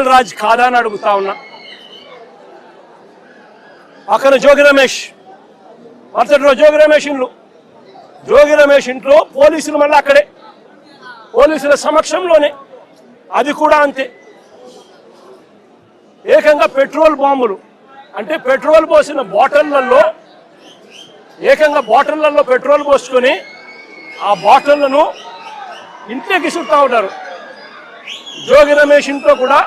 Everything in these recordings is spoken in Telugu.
రాజ్ కాదా అని అడుగుతా ఉన్నా. పక్కన జోగి రమేష్, మరుసటి రోజు జోగి రమేష్ ఇంట్లో పోలీసులు మళ్ళీ అక్కడే, పోలీసుల సమక్షంలోనే, అది కూడా అంతే. ఏకంగా పెట్రోల్ బాంబులు, అంటే పెట్రోల్ పోసిన బాటిళ్లలో, ఏకంగా బాటిళ్లలో పెట్రోల్ పోసుకొని ఆ బాటిళ్లను ఇంట్లోకి చుట్టా ఉంటారు. జోగి రమేష్ ఇంట్లో కూడా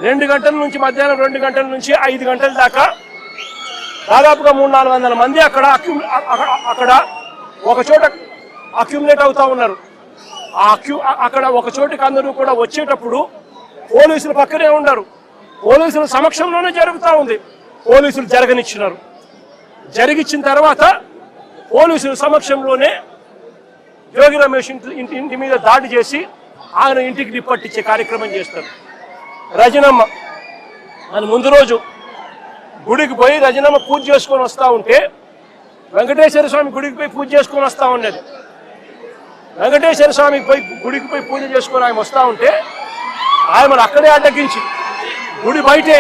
2 గంటల నుంచి, మధ్యాహ్నం 2 గంటల నుంచి 5 గంటల దాకా దాదాపుగా 300-400 మంది అక్కడ ఒక చోట అక్యుములేట్ అవుతా ఉన్నారు. అక్కడ ఒక చోటికి అందరూ కూడా వచ్చేటప్పుడు పోలీసులు పక్కనే ఉన్నారు. పోలీసుల సమక్షంలోనే జరుగుతూ ఉంది. పోలీసులు జరగనిచ్చినారు. జరిగిచ్చిన తర్వాత పోలీసుల సమక్షంలోనే జోగి రమేష్ ఇంటి మీద దాడి చేసి ఆయన ఇంటికి నిప్పట్టించే కార్యక్రమం చేస్తారు. రజనమ్మ అని ముందు రోజు గుడికి పోయి రజనమ్మ పూజ చేసుకొని వస్తూ ఉంటే, వెంకటేశ్వర స్వామి గుడికి పోయి పూజ చేసుకొని వస్తూ ఉన్నది. వెంకటేశ్వర స్వామి గుడికి పోయి పూజ చేసుకొని ఆయన వస్తూ ఉంటే ఆయనను అక్కడే అడ్డగించి, గుడి బయటే,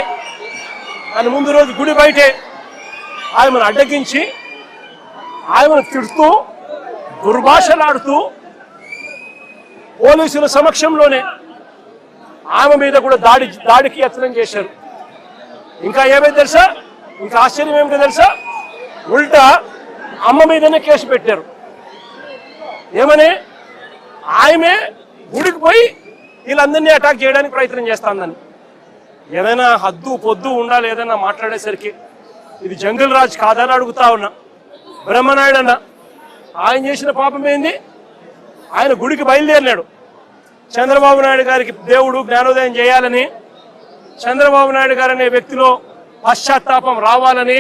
అని ముందు రోజు గుడి బయటే ఆయనను అడ్డగించి ఆయనను తిడుతూ దుర్భాషలాడుతూ పోలీసుల సమక్షంలోనే ఆమె మీద కూడా దాడికి యత్నం చేశారు. ఇంకా ఏమైంది తెలుసా? ఇంకా ఆశ్చర్యం ఏమిటో తెలుసా? ఉల్టా అమ్మ మీదనే కేసు పెట్టారు. ఏమని? ఆమె గుడికి పోయి వీళ్ళందరినీ అటాక్ చేయడానికి ప్రయత్నం చేస్తాందని. ఏదైనా హద్దు పొద్దు ఉండాలి ఏదైనా మాట్లాడేసరికి. ఇది జంగిల్ రాజ్ కాదని అడుగుతా ఉన్నా. బ్రహ్మనాయుడు అన్న ఆయన చేసిన పాపం ఏంది? ఆయన గుడికి బయలుదేరినాడు. చంద్రబాబు నాయుడు గారికి దేవుడు జ్ఞానోదయం చేయాలని, చంద్రబాబు నాయుడు గారు అనే వ్యక్తిలో పశ్చాత్తాపం రావాలని,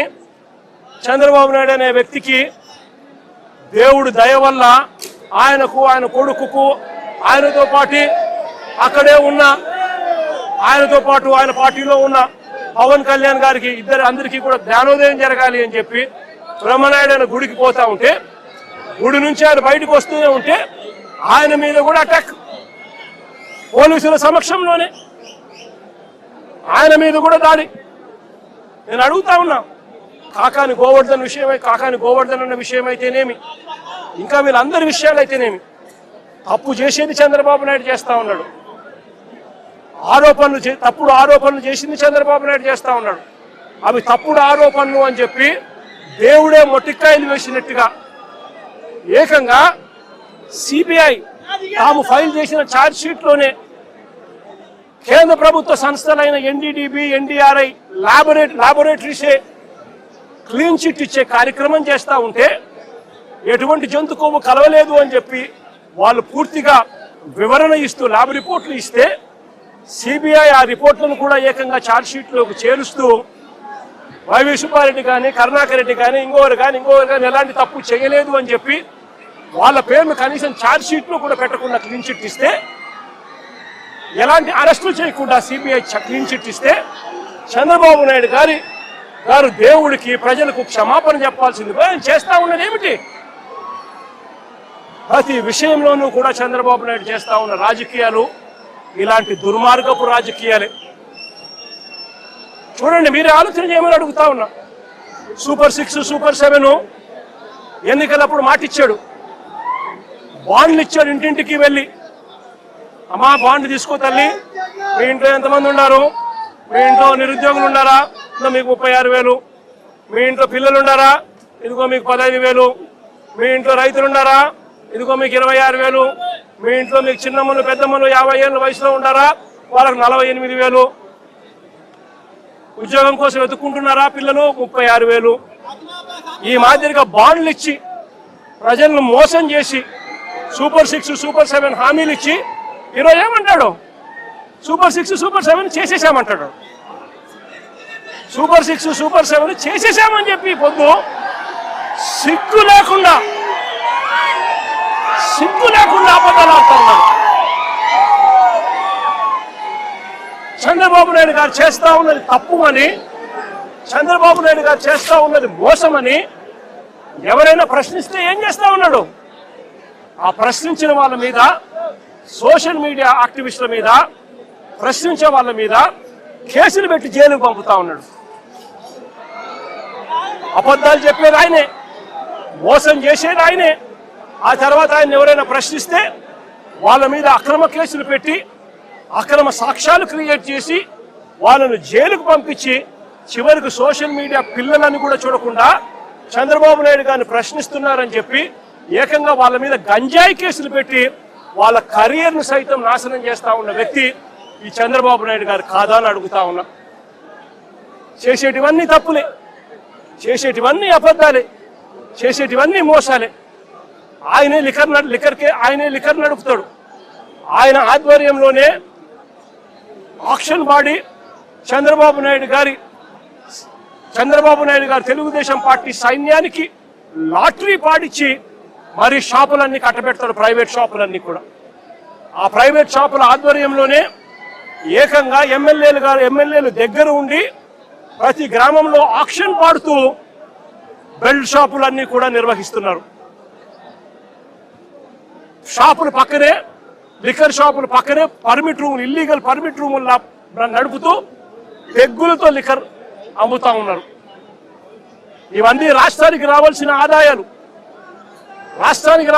చంద్రబాబు నాయుడు అనే వ్యక్తికి దేవుడు దయ వల్ల ఆయనకు, ఆయన కొడుకుకు, ఆయనతో పాటు అక్కడే ఉన్న, ఆయనతో పాటు ఆయన పార్టీలో ఉన్న పవన్ కళ్యాణ్ గారికి అందరికీ కూడా జ్ఞానోదయం జరగాలి అని చెప్పి బ్రహ్మనాయుడు ఆయన గుడికి పోతా ఉంటే, గుడి నుంచి ఆయన బయటకు వస్తూనే ఉంటే ఆయన మీద కూడా అటాక్. పోలీసుల సమక్షంలోనే ఆయన మీద కూడా దాడి. నేను అడుగుతా ఉన్నా, కాకాని గోవర్ధన్ అన్న విషయం అయితేనేమి, ఇంకా వీళ్ళందరి విషయాలు అయితేనేమి, తప్పు చేసేది చంద్రబాబు నాయుడు చేస్తా ఉన్నాడు. తప్పుడు ఆరోపణలు చేసింది చంద్రబాబు నాయుడు చేస్తా ఉన్నాడు. అవి తప్పుడు ఆరోపణలు అని చెప్పి దేవుడే మొట్టికాయలు వేసినట్టుగా ఏకంగా సిబిఐ తాము ఫైల్ చేసిన ఛార్జ్ షీట్లోనే కేంద్ర ప్రభుత్వ సంస్థలైన ఎన్డీడీబీ, ఎన్డీఆర్ఐ లాబొరేటరీసే క్లీన్ చిట్ ఇచ్చే కార్యక్రమం చేస్తూ ఉంటే, ఎటువంటి జంతు కొవ్వు కలవలేదు అని చెప్పి వాళ్ళు పూర్తిగా వివరణ ఇస్తూ ల్యాబ్ రిపోర్ట్లు ఇస్తే, సిబిఐ ఆ రిపోర్ట్లను కూడా ఏకంగా ఛార్జ్ షీట్లోకి చేరుస్తూ వైవి సుబ్బారెడ్డి కానీ, కరుణాకర్ రెడ్డి కానీ, ఇంకోరు కానీ ఎలాంటి తప్పు చేయలేదు అని చెప్పి వాళ్ళ పేర్లు కనీసం ఛార్జ్ షీట్లో కూడా పెట్టకుండా క్లీన్ చిట్ ఇస్తే, ఎలాంటి అరెస్టులు చేయకుండా సిబిఐ క్లీన్ చిట్ ఇస్తే, చంద్రబాబు నాయుడు గారు దేవుడికి, ప్రజలకు క్షమాపణ చెప్పాల్సింది ఆయన చేస్తా ఉన్నది ఏమిటి? ప్రతి విషయంలోనూ కూడా చంద్రబాబు నాయుడు చేస్తా ఉన్న రాజకీయాలు ఇలాంటి దుర్మార్గపు రాజకీయాలే. చూడండి, మీరే ఆలోచన చేయమని అడుగుతా ఉన్నా. సూపర్ 6, సూపర్ 7 ఎన్నికలప్పుడు మాటిచ్చాడు, బాండ్లు ఇచ్చాడు. ఇంటింటికి వెళ్ళి, అమ్మా బాండ్ తీసుకో తల్లి, మీ ఇంట్లో ఎంతమంది ఉన్నారు, మీ ఇంట్లో నిరుద్యోగులు ఉన్నారా, మీకు 36,000, మీ ఇంట్లో పిల్లలు ఉన్నారా, ఇదిగో మీకు 15,000, మీ ఇంట్లో రైతులు ఉన్నారా, ఇదిగో మీకు 26,000, మీ ఇంట్లో మీకు చిన్నమ్మలు పెద్దమ్మలు 50 ఏళ్ళ వయసులో ఉన్నారా, వాళ్ళకు 48,000, ఉద్యోగం కోసం వెతుక్కుంటున్నారా పిల్లలు, 36,000. ఈ మాదిరిగా బాండ్లు ఇచ్చి ప్రజలను మోసం చేసి సూపర్ 6, సూపర్ 7 హామీలు ఇచ్చి ఈరోజు ఏమంటాడు? Super 6, super 7 చేసేసామంటాడు. సూపర్ 6, సూపర్ 7 చేసేసామని చెప్పి పొద్దు సిగ్గు లేకుండా అబద్ధాలు ఆడుతూ ఉన్నాడు. చంద్రబాబు నాయుడు గారు చేస్తా ఉన్నది తప్పు అని, చంద్రబాబు నాయుడు గారు చేస్తా ఉన్నది మోసమని ఎవరైనా ప్రశ్నిస్తే ఏం చేస్తా ఉన్నాడు? ఆ ప్రశ్నించిన వాళ్ళ మీద, సోషల్ మీడియా యాక్టివిస్టుల మీద ప్రశ్నించే వాళ్ళ మీద కేసులు పెట్టి జైలుకు పంపుతా ఉన్నాడు. అబద్ధాలు చెప్పేది ఆయనే, మోసం చేసేది ఆయనే. ఆ తర్వాత ఆయన ఎవరైనా ప్రశ్నిస్తే వాళ్ళ మీద అక్రమ కేసులు పెట్టి అక్రమ సాక్ష్యాలు క్రియేట్ చేసి వాళ్ళను జైలుకు పంపించి చివరికి సోషల్ మీడియా పిల్లలని కూడా చూడకుండా చంద్రబాబు నాయుడు గారిని ప్రశ్నిస్తున్నారని చెప్పి ఏకంగా వాళ్ళ మీద గంజాయి కేసులు పెట్టి వాళ్ళ కెరీర్ను సైతం నాశనం చేస్తా ఉన్న వ్యక్తి ఈ చంద్రబాబు నాయుడు గారు కాదా అని అడుగుతా ఉన్నా. చేసేటివన్నీ తప్పులే, చేసేటివన్నీ అబద్ధాలే, చేసేటివన్నీ మోసాలే. ఆయనే లిక్కర్ నడుపుతాడు. ఆయన ఆధ్వర్యంలోనే ఆక్షన్ బాడీ చంద్రబాబు నాయుడు గారు తెలుగుదేశం పార్టీ సైన్యానికి లాటరీ పాడిచ్చి మరి షాపులన్నీ కట్టబెడతాడు, ప్రైవేట్ షాపులన్నీ కూడా. ఆ ప్రైవేట్ షాపుల ఆధ్వర్యంలోనే ఏకంగా ఎమ్మెల్యేలు దగ్గర ఉండి ప్రతి గ్రామంలో ఆక్షన్ పాడుతూ బెల్ట్ షాపులన్నీ కూడా నిర్వహిస్తున్నారు. షాపుల పక్కనే, లిక్కర్ షాపుల పక్కనే పర్మిట్ రూములు, ఇల్లీగల్ పర్మిట్ రూములు నడుపుతూ పెగ్గులతో లిక్కర్ అమ్ముతా ఉన్నారు. ఇవన్నీ రాష్ట్రానికి రావాల్సిన ఆదాయాలు రాష్ట్రానికి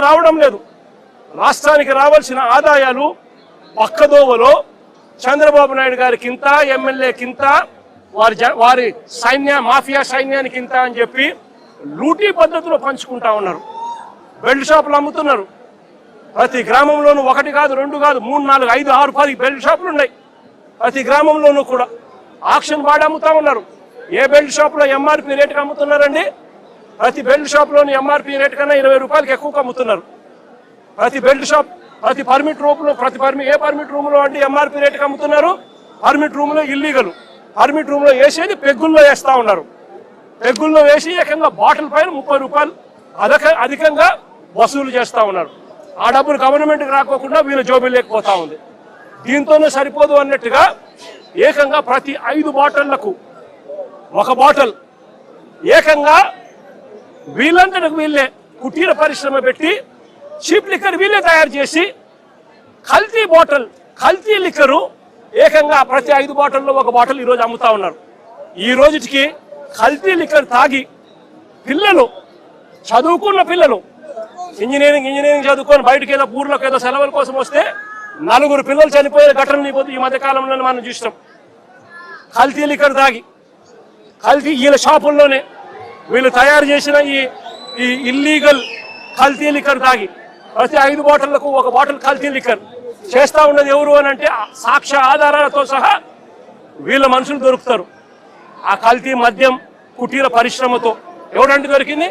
రావడం లేదు. రాష్ట్రానికి రావాల్సిన ఆదాయాలు పక్కదోవలో చంద్రబాబు నాయుడు గారికింత, ఎమ్మెల్యేకింత, వారి మాఫియా సైన్యానికింత అని చెప్పి లూటీ పద్ధతిలో పంచుకుంటా ఉన్నారు. బెల్ట్ షాపులు అమ్ముతున్నారు. ప్రతి గ్రామంలోనూ 1 కాదు, 2 కాదు, 3, 4, 5, 6, 10 బెల్ట్ షాపులు ఉన్నాయి. ప్రతి గ్రామంలోనూ కూడా ఆక్షన్ బాడీ అమ్ముతా ఉన్నారు. ఏ బెల్ట్ షాపులో ఎంఆర్పీ రేటుకి అమ్ముతున్నారండి? ప్రతి బెల్ట్ షాప్లోని ఎంఆర్పీ రేటు కన్నా 20 రూపాయలకి ఎక్కువగా అమ్ముతున్నారు. ప్రతి బెల్ట్ షాప్, ప్రతి పర్మిట్ రూమ్లో, ఏ పర్మిట్ రూమ్లో అంటే ఎంఆర్పీ రేటుకి అమ్ముతున్నారు. పర్మిట్ రూమ్లో ఇల్లీగల్, పర్మిట్ రూమ్లో వేసేది పెగ్గుల్లో వేస్తా ఉన్నారు. పెగ్గుల్లో వేసి ఏకంగా బాటిల్ పైన 30 రూపాయలు అధికంగా వసూలు చేస్తా ఉన్నారు. ఆ డబ్బులు గవర్నమెంట్కి రాకోకుండా వీళ్ళ జోబీ లేకపోతా ఉంది. దీంతోనే సరిపోదు అన్నట్టుగా ఏకంగా ప్రతి 5 బాటిళ్లకు 1 బాటిల్ ఏకంగా వీళ్ళంతటికి వీళ్ళే కుటీర పరిశ్రమ పెట్టి చీప్ లిక్కర్ వీళ్ళే తయారు చేసి కల్తీ లిక్కరు ఏకంగా ప్రతి 5 బాటిల్లో 1 బాటిల్ ఈరోజు అమ్ముతా ఉన్నారు. ఈ రోజుకి కల్తీ లిక్కర్ తాగి పిల్లలు, చదువుకున్న పిల్లలు, ఇంజనీరింగ్ చదువుకొని బయటకు ఏదో ఊర్లోకి ఏదో సెలవుల కోసం వస్తే 4 పిల్లలు చనిపోయే ఘటనలు ఈ మధ్య కాలంలో మనం చూస్తాం. కల్తీ లిక్కర్ తాగి, వీళ్ళ షాపుల్లోనే వీళ్ళు తయారు చేసిన ఈ ఇల్లీగల్ కల్తీ లిక్కర్ తాగి ప్రతి 5 బాటిళ్లకు 1 బాటిల్ కల్తీ లిక్కర్ చేస్తా ఉన్నది ఎవరు అని అంటే సాక్ష్య ఆధారాలతో సహా వీళ్ళ మనుషులు దొరుకుతారు. ఆ కల్తీ మద్యం కుటీర పరిశ్రమతో ఎవరంటే దొరికింది?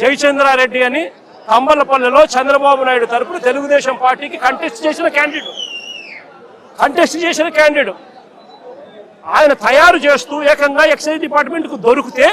జయచంద్రారెడ్డి అని తంబలపల్లిలో చంద్రబాబు నాయుడు తరపున తెలుగుదేశం పార్టీకి కంటెస్ట్ చేసిన క్యాండిడేట్ ఆయన తయారు చేస్తూ ఏకంగా ఎక్సైజ్ డిపార్ట్మెంట్కు దొరికితే